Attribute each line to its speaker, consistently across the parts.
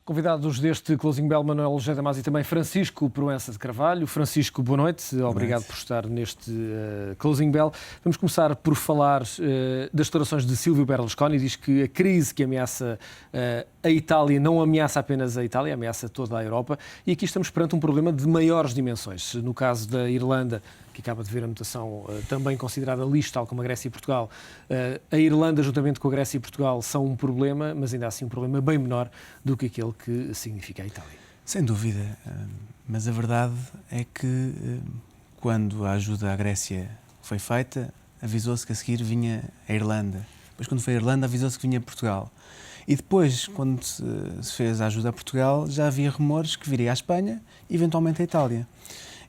Speaker 1: Convidados deste Closing Bell, Manuel José Damasio e também Francisco Proença de Carvalho. Francisco, boa noite. Obrigado por estar neste Closing Bell. Vamos começar por falar das declarações de Silvio Berlusconi. Diz que a crise que ameaça a Itália não ameaça apenas a Itália, ameaça toda a Europa. E aqui estamos perante um problema de maiores dimensões. No caso da Irlanda, que acaba de ver a notação também considerada lixo, tal como a Grécia e Portugal, a Irlanda, juntamente com a Grécia e Portugal, são um problema, mas ainda assim um problema bem menor do que aquele que significa a Itália.
Speaker 2: Sem dúvida, mas a verdade é que quando a ajuda à Grécia foi feita, avisou-se que a seguir vinha a Irlanda. Depois, quando foi a Irlanda, avisou-se que vinha Portugal. E depois, quando se fez a ajuda a Portugal, já havia rumores que viria à Espanha e eventualmente a Itália.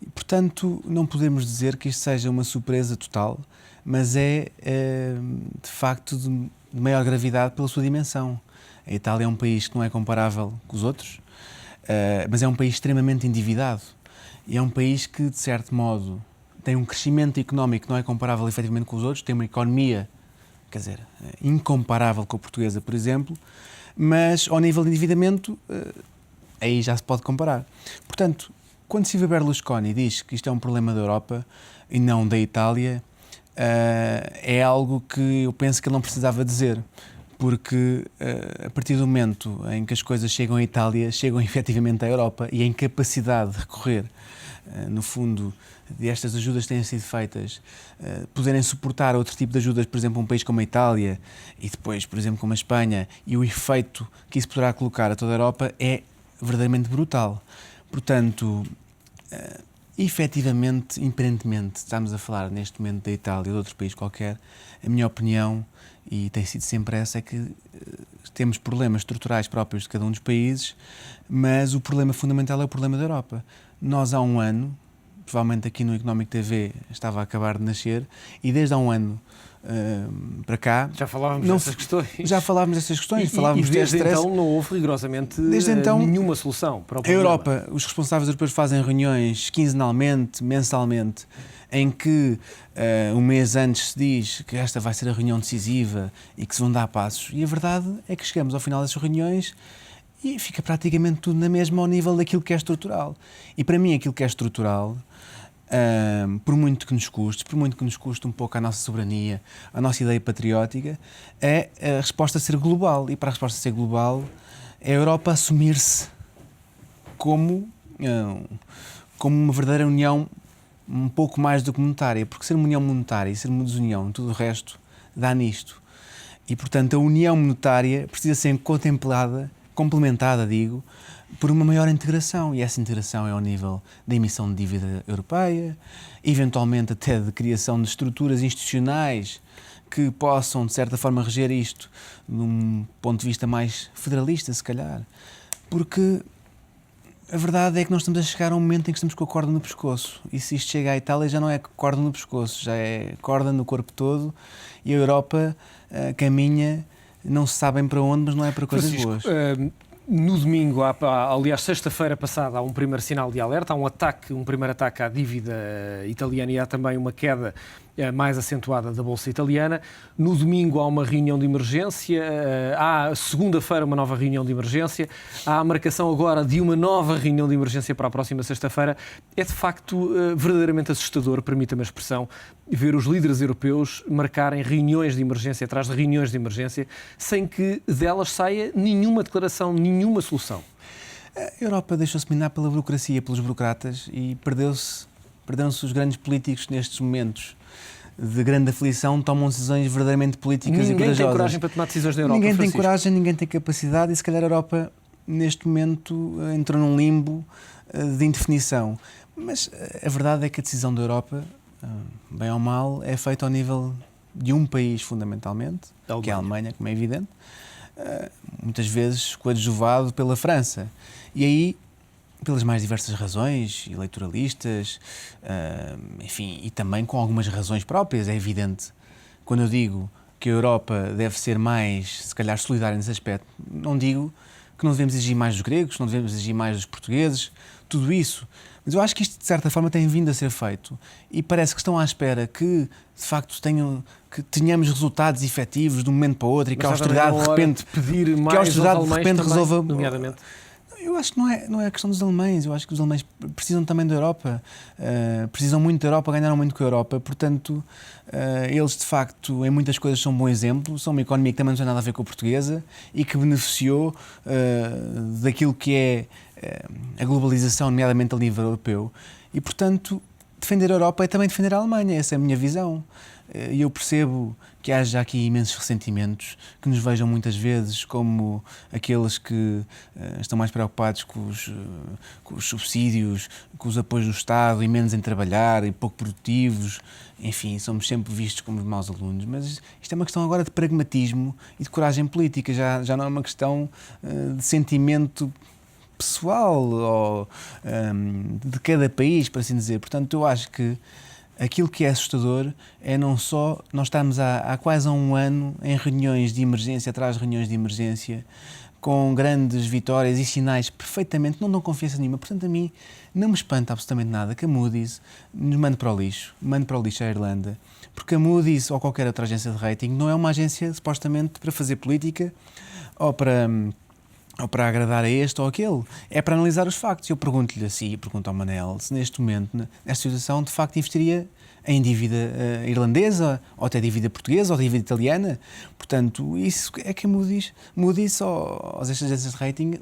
Speaker 2: E, portanto, não podemos dizer que isto seja uma surpresa total, mas é de facto de maior gravidade pela sua dimensão. A Itália é um país que não é comparável com os outros, mas é um país extremamente endividado e é um país que, de certo modo, tem um crescimento económico que não é comparável efetivamente com os outros, tem uma economia, quer dizer, incomparável com a portuguesa, por exemplo, mas ao nível de endividamento, aí já se pode comparar. Portanto, quando Silvio Berlusconi diz que isto é um problema da Europa e não da Itália, é algo que eu penso que ele não precisava dizer, porque a partir do momento em que as coisas chegam à Itália, chegam efetivamente à Europa, e a incapacidade de recorrer, no fundo, destas ajudas que têm sido feitas, poderem suportar outro tipo de ajudas, por exemplo, um país como a Itália e depois, por exemplo, como a Espanha, e o efeito que isso poderá colocar a toda a Europa é verdadeiramente brutal. Portanto, efetivamente, independentemente, estamos a falar neste momento da Itália ou de outro país qualquer, a minha opinião, e tem sido sempre essa, é que temos problemas estruturais próprios de cada um dos países, mas o problema fundamental é o problema da Europa. Nós há um ano, provavelmente aqui no Económico TV estava a acabar de nascer, e desde há um ano para cá...
Speaker 1: Já falávamos dessas questões.
Speaker 2: Já falávamos dessas questões.
Speaker 1: E desde então não houve rigorosamente nenhuma solução para o problema.
Speaker 2: A Europa, os responsáveis europeus fazem reuniões quinzenalmente, mensalmente, em que um mês antes se diz que esta vai ser a reunião decisiva e que se vão dar passos. E a verdade é que chegamos ao final dessas reuniões e fica praticamente tudo na mesma ao nível daquilo que é estrutural. E para mim aquilo que é estrutural... por muito que nos custe um pouco a nossa soberania, a nossa ideia patriótica, é a resposta ser global. E para a resposta ser global, é a Europa assumir-se como uma verdadeira união um pouco mais do que monetária, porque ser uma união monetária e ser uma desunião, tudo o resto, dá nisto. E, portanto, a união monetária precisa ser complementada, por uma maior integração, e essa integração é ao nível da emissão de dívida europeia, eventualmente até de criação de estruturas institucionais que possam, de certa forma, reger isto num ponto de vista mais federalista, se calhar. Porque a verdade é que nós estamos a chegar a um momento em que estamos com a corda no pescoço, e se isto chega à Itália já não é corda no pescoço, já é corda no corpo todo, e a Europa caminha, não se sabem para onde, mas não é para coisas boas.
Speaker 1: No domingo, aliás, sexta-feira passada, há um primeiro sinal de alerta, há um primeiro ataque à dívida italiana, e há também uma queda mais acentuada da Bolsa Italiana. No domingo há uma reunião de emergência, há segunda-feira uma nova reunião de emergência, há a marcação agora de uma nova reunião de emergência para a próxima sexta-feira. É de facto verdadeiramente assustador, permita-me a expressão, ver os líderes europeus marcarem reuniões de emergência atrás de reuniões de emergência sem que delas saia nenhuma declaração, nenhuma solução.
Speaker 2: A Europa deixou-se minar pela burocracia, pelos burocratas, e perderam-se os grandes políticos nestes momentos de grande aflição, tomam decisões verdadeiramente políticas e corajosas.
Speaker 1: Ninguém tem coragem para tomar decisões na Europa,
Speaker 2: Ninguém
Speaker 1: Francisco.
Speaker 2: tem coragem, ninguém tem capacidade, e se calhar a Europa, neste momento, entrou num limbo de indefinição. Mas a verdade é que a decisão da Europa, bem ou mal, é feita ao nível de um país, fundamentalmente, que é a Alemanha, como é evidente, muitas vezes coadjuvado pela França. E aí, pelas mais diversas razões, eleitoralistas, enfim, e também com algumas razões próprias, é evidente. Quando eu digo que a Europa deve ser mais, se calhar, solidária nesse aspecto, não digo que não devemos exigir mais dos gregos, que não devemos exigir mais dos portugueses, tudo isso. Mas eu acho que isto, de certa forma, tem vindo a ser feito e parece que estão à espera que, de facto, que tenhamos resultados efetivos de um momento para o outro e que a austeridade, de repente,
Speaker 1: pedir mais
Speaker 2: resolva...
Speaker 1: Nomeadamente.
Speaker 2: Eu acho que não é a questão dos alemães. Eu acho que os alemães precisam também da Europa. Precisam muito da Europa, ganharam muito com a Europa. Portanto, eles, de facto, em muitas coisas são um bom exemplo. São uma economia que também não tem nada a ver com a portuguesa e que beneficiou daquilo que é a globalização, nomeadamente a nível europeu. E, portanto, defender a Europa é também defender a Alemanha. Essa é a minha visão. E eu percebo que haja aqui imensos ressentimentos, que nos vejam muitas vezes como aqueles que estão mais preocupados com os subsídios, com os apoios do Estado e menos em trabalhar e pouco produtivos. Enfim, somos sempre vistos como maus alunos. Mas isto é uma questão agora de pragmatismo e de coragem política, já não é uma questão de sentimento pessoal ou de cada país, por assim dizer. Portanto, eu acho que aquilo que é assustador é não só nós estamos há quase um ano em reuniões de emergência, atrás de reuniões de emergência, com grandes vitórias e sinais perfeitamente, não dão confiança nenhuma. Portanto, a mim não me espanta absolutamente nada que a Moody's nos mande para o lixo a Irlanda, porque a Moody's ou qualquer outra agência de rating não é uma agência supostamente para fazer política ou para agradar a este ou aquele. É para analisar os factos. Eu pergunto-lhe assim, pergunto ao Manel, se neste momento, nesta situação, de facto investiria em dívida irlandesa, ou até dívida portuguesa, ou dívida italiana. Portanto, isso é que a Moody's ou as agências de rating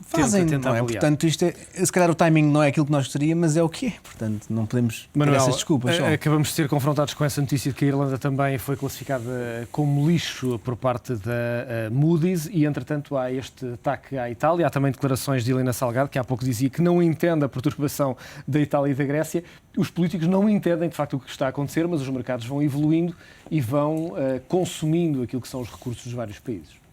Speaker 2: fazem, não é? Portanto, isto se calhar o timing não é aquilo que nós gostaríamos, mas é o que é. Portanto, não podemos ter essas desculpas.
Speaker 1: Acabamos de ser confrontados com essa notícia de que a Irlanda também foi classificada como lixo por parte da Moody's e, entretanto, há este ataque à Itália. Há também declarações de Helena Salgado, que há pouco dizia que não entende a perturbação da Itália e da Grécia. Os políticos não entendem, de facto, o que está a acontecer, mas os mercados vão evoluindo e vão consumindo aquilo que são os recursos dos vários países.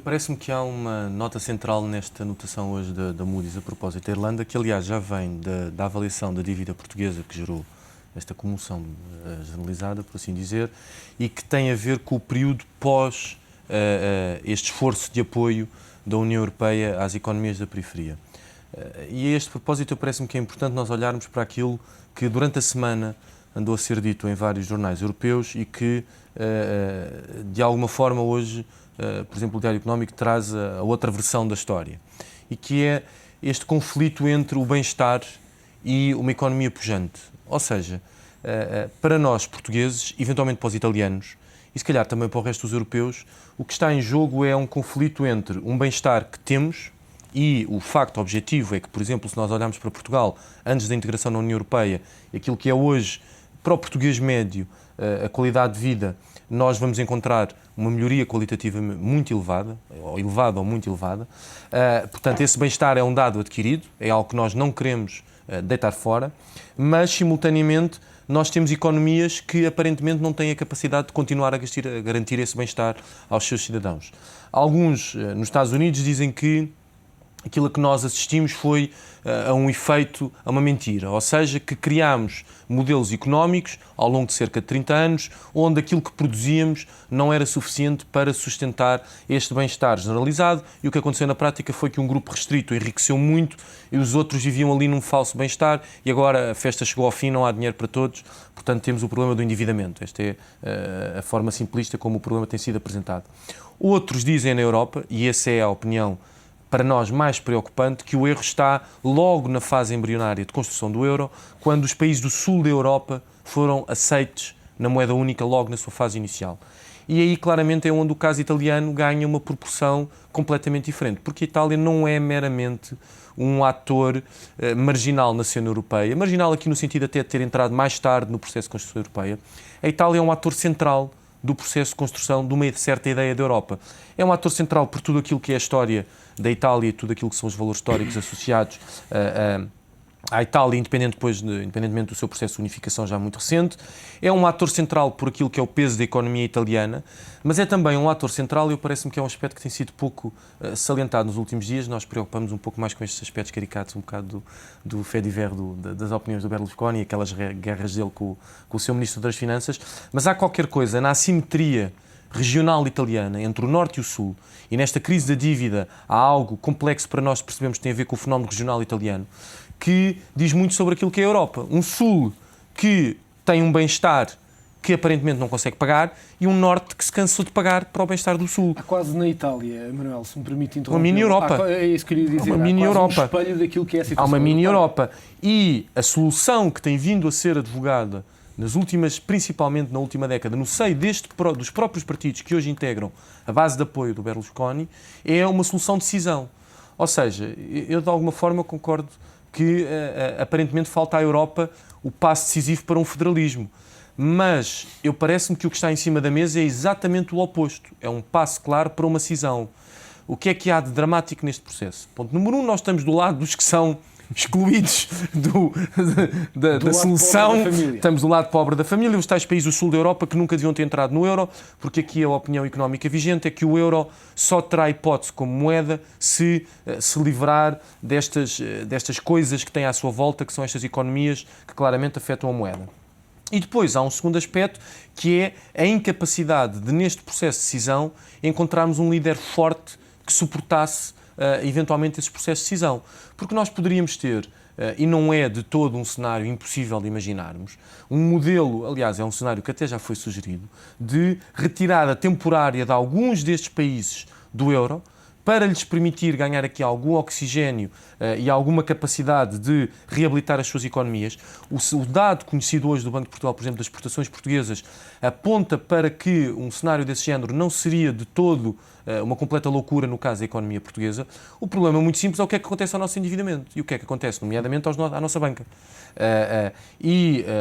Speaker 3: Parece-me que há uma nota central nesta anotação hoje da Moody's a propósito da Irlanda, que aliás já vem da avaliação da dívida portuguesa que gerou esta comoção generalizada, por assim dizer, e que tem a ver com o período pós este esforço de apoio da União Europeia às economias da periferia. E a este propósito parece-me que é importante nós olharmos para aquilo que durante a semana andou a ser dito em vários jornais europeus e que de alguma forma hoje por exemplo, o Diário Económico traz a outra versão da história, e que é este conflito entre o bem-estar e uma economia pujante. Ou seja, para nós portugueses, eventualmente para os italianos, e se calhar também para o resto dos europeus, o que está em jogo é um conflito entre um bem-estar que temos e o facto objetivo é que, por exemplo, se nós olharmos para Portugal, antes da integração na União Europeia, aquilo que é hoje, para o português médio, a qualidade de vida, nós vamos encontrar uma melhoria qualitativa muito elevada ou muito elevada. Portanto, esse bem-estar é um dado adquirido, é algo que nós não queremos deitar fora, mas, simultaneamente, nós temos economias que aparentemente não têm a capacidade de continuar a garantir esse bem-estar aos seus cidadãos. Alguns, nos Estados Unidos, dizem que aquilo a que nós assistimos foi a um efeito, a uma mentira, ou seja, que criámos modelos económicos ao longo de cerca de 30 anos, onde aquilo que produzíamos não era suficiente para sustentar este bem-estar generalizado, e o que aconteceu na prática foi que um grupo restrito enriqueceu muito e os outros viviam ali num falso bem-estar, e agora a festa chegou ao fim, não há dinheiro para todos, portanto temos o problema do endividamento. Esta é a forma simplista como o problema tem sido apresentado. Outros dizem na Europa, e essa é a opinião para nós mais preocupante, que o erro está logo na fase embrionária de construção do euro, quando os países do sul da Europa foram aceitos na moeda única logo na sua fase inicial. E aí claramente é onde o caso italiano ganha uma proporção completamente diferente, porque a Itália não é meramente um ator marginal na cena europeia, marginal aqui no sentido até de ter entrado mais tarde no processo de construção europeia. A Itália é um ator central do processo de construção de uma certa ideia da Europa. É um ator central por tudo aquilo que é a história da Itália e tudo aquilo que são os valores históricos associados à Itália, independentemente do seu processo de unificação já muito recente. É um ator central por aquilo que é o peso da economia italiana, mas é também um ator central, e parece-me que é um aspecto que tem sido pouco salientado nos últimos dias. Nós preocupamos um pouco mais com estes aspectos caricatos, um bocado do fait divers das opiniões do Berlusconi e aquelas guerras dele com o seu Ministro das Finanças, mas há qualquer coisa na assimetria regional italiana entre o Norte e o Sul, e nesta crise da dívida há algo complexo para nós percebermos que tem a ver com o fenómeno regional italiano, que diz muito sobre aquilo que é a Europa. Um Sul que tem um bem-estar que aparentemente não consegue pagar e um Norte que se cansou de pagar para o bem-estar do Sul.
Speaker 1: Há quase na Itália, Manuel, se me permite interromper.
Speaker 3: Uma mini-Europa.
Speaker 1: É isso que eu queria dizer.
Speaker 3: Há uma mini-Europa.
Speaker 1: Um espelho daquilo que é a situação.
Speaker 3: Há uma
Speaker 1: europeia.
Speaker 3: mini-Europa. E a solução que tem vindo a ser advogada nas últimas, principalmente na última década, no seio dos próprios partidos que hoje integram a base de apoio do Berlusconi, é uma solução de cisão. Ou seja, eu de alguma forma concordo que aparentemente falta à Europa o passo decisivo para um federalismo. Mas eu parece-me que o que está em cima da mesa é exatamente o oposto. É um passo claro para uma cisão. O que é que há de dramático neste processo? Ponto número 1, nós estamos do lado dos que são excluídos da solução. Estamos do lado pobre da família, os tais países do sul da Europa que nunca deviam ter entrado no euro, porque aqui a opinião económica vigente é que o euro só terá hipótese como moeda se livrar destas coisas que tem à sua volta, que são estas economias que claramente afetam a moeda. E depois há um segundo aspecto, que é a incapacidade de, neste processo de decisão, encontrarmos um líder forte que suportasse eventualmente esses processos de decisão. Porque nós poderíamos ter, e não é de todo um cenário impossível de imaginarmos, um modelo, aliás, é um cenário que até já foi sugerido, de retirada temporária de alguns destes países do euro, para lhes permitir ganhar aqui algum oxigénio e alguma capacidade de reabilitar as suas economias. O dado conhecido hoje do Banco de Portugal, por exemplo, das exportações portuguesas, aponta para que um cenário desse género não seria de todo uma completa loucura no caso da economia portuguesa. O problema muito simples é o que é que acontece ao nosso endividamento e o que é que acontece, nomeadamente, à nossa banca.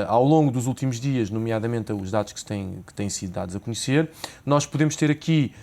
Speaker 3: Ao longo dos últimos dias, nomeadamente os dados que têm sido dados a conhecer, nós podemos ter aqui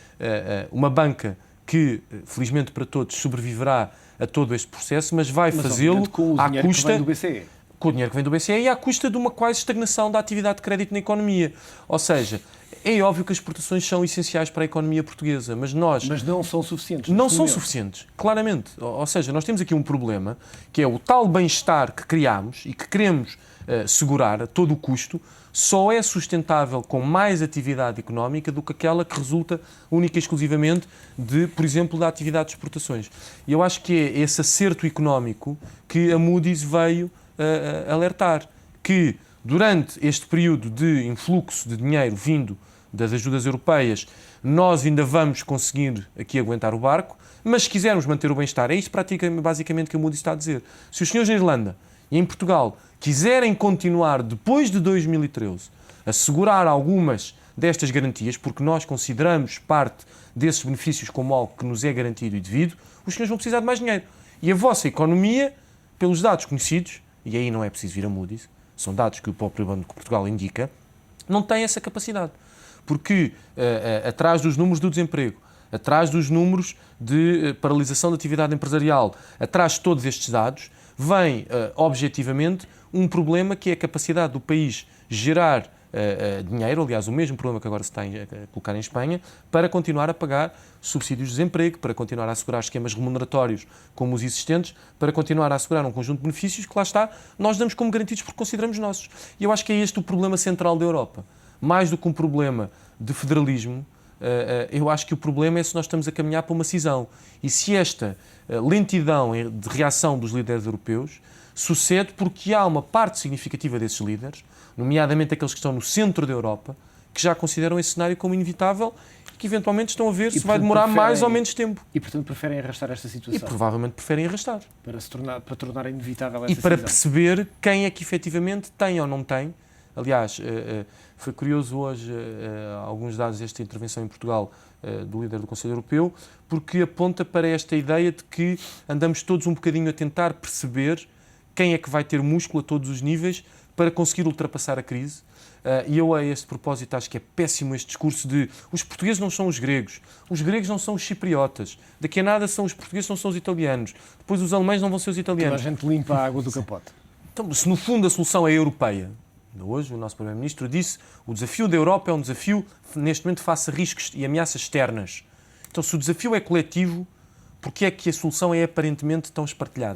Speaker 3: uma banca que, felizmente para todos, sobreviverá a todo este processo, mas vai fazê-lo à custa
Speaker 1: do BCE.
Speaker 3: Com o dinheiro que vem do BCE e à custa de uma quase estagnação da atividade de crédito na economia. Ou seja, é óbvio que as exportações são essenciais para a economia portuguesa, mas não
Speaker 1: são suficientes.
Speaker 3: Não são suficientes, claramente. Ou seja, nós temos aqui um problema, que é o tal bem-estar que criámos e que queremos segurar a todo o custo, só é sustentável com mais atividade económica do que aquela que resulta única e exclusivamente por exemplo, da atividade de exportações. E eu acho que é esse acerto económico que a Moody's veio alertar, que durante este período de influxo de dinheiro vindo das ajudas europeias, nós ainda vamos conseguir aqui aguentar o barco, mas se quisermos manter o bem-estar, é isto basicamente que a Moody's está a dizer. Se os senhores na Irlanda e em Portugal quiserem continuar, depois de 2013, a segurar algumas destas garantias, porque nós consideramos parte desses benefícios como algo que nos é garantido e devido, os senhores vão precisar de mais dinheiro. E a vossa economia, pelos dados conhecidos, e aí não é preciso vir a Moody's, são dados que o próprio Banco de Portugal indica, não tem essa capacidade. Porque atrás dos números do desemprego, atrás dos números de paralisação da atividade empresarial, atrás de todos estes dados, vem, objetivamente, um problema que é a capacidade do país gerar dinheiro, aliás, o mesmo problema que agora se está a colocar em Espanha, para continuar a pagar subsídios de desemprego, para continuar a assegurar esquemas remuneratórios como os existentes, para continuar a assegurar um conjunto de benefícios que, lá está, nós damos como garantidos porque consideramos nossos. E eu acho que é este o problema central da Europa. Mais do que um problema de federalismo, eu acho que o problema é se nós estamos a caminhar para uma cisão. E se esta lentidão de reação dos líderes europeus sucede porque há uma parte significativa desses líderes, nomeadamente aqueles que estão no centro da Europa, que já consideram esse cenário como inevitável e que eventualmente estão a ver se vai demorar mais ou menos tempo.
Speaker 1: E, portanto, preferem arrastar esta situação.
Speaker 3: E provavelmente preferem arrastar.
Speaker 1: Para tornar inevitável essa
Speaker 3: E para
Speaker 1: cisão.
Speaker 3: perceber quem é que efetivamente tem ou não tem. Aliás, foi curioso hoje alguns dados desta intervenção em Portugal do líder do Conselho Europeu, porque aponta para esta ideia de que andamos todos um bocadinho a tentar perceber quem é que vai ter músculo a todos os níveis para conseguir ultrapassar a crise. E eu, a este propósito, acho que é péssimo este discurso de os portugueses não são os gregos não são os chipriotas, daqui a nada são os portugueses, não são os italianos, depois os alemães não vão ser os italianos.
Speaker 1: Toda a gente limpa a água do capote.
Speaker 3: Então, se no fundo a solução é europeia, hoje o nosso Primeiro-Ministro disse o desafio da Europa é um desafio, neste momento, face a riscos e ameaças externas. Então, se o desafio é coletivo, porque é que a solução é aparentemente tão espartilhada?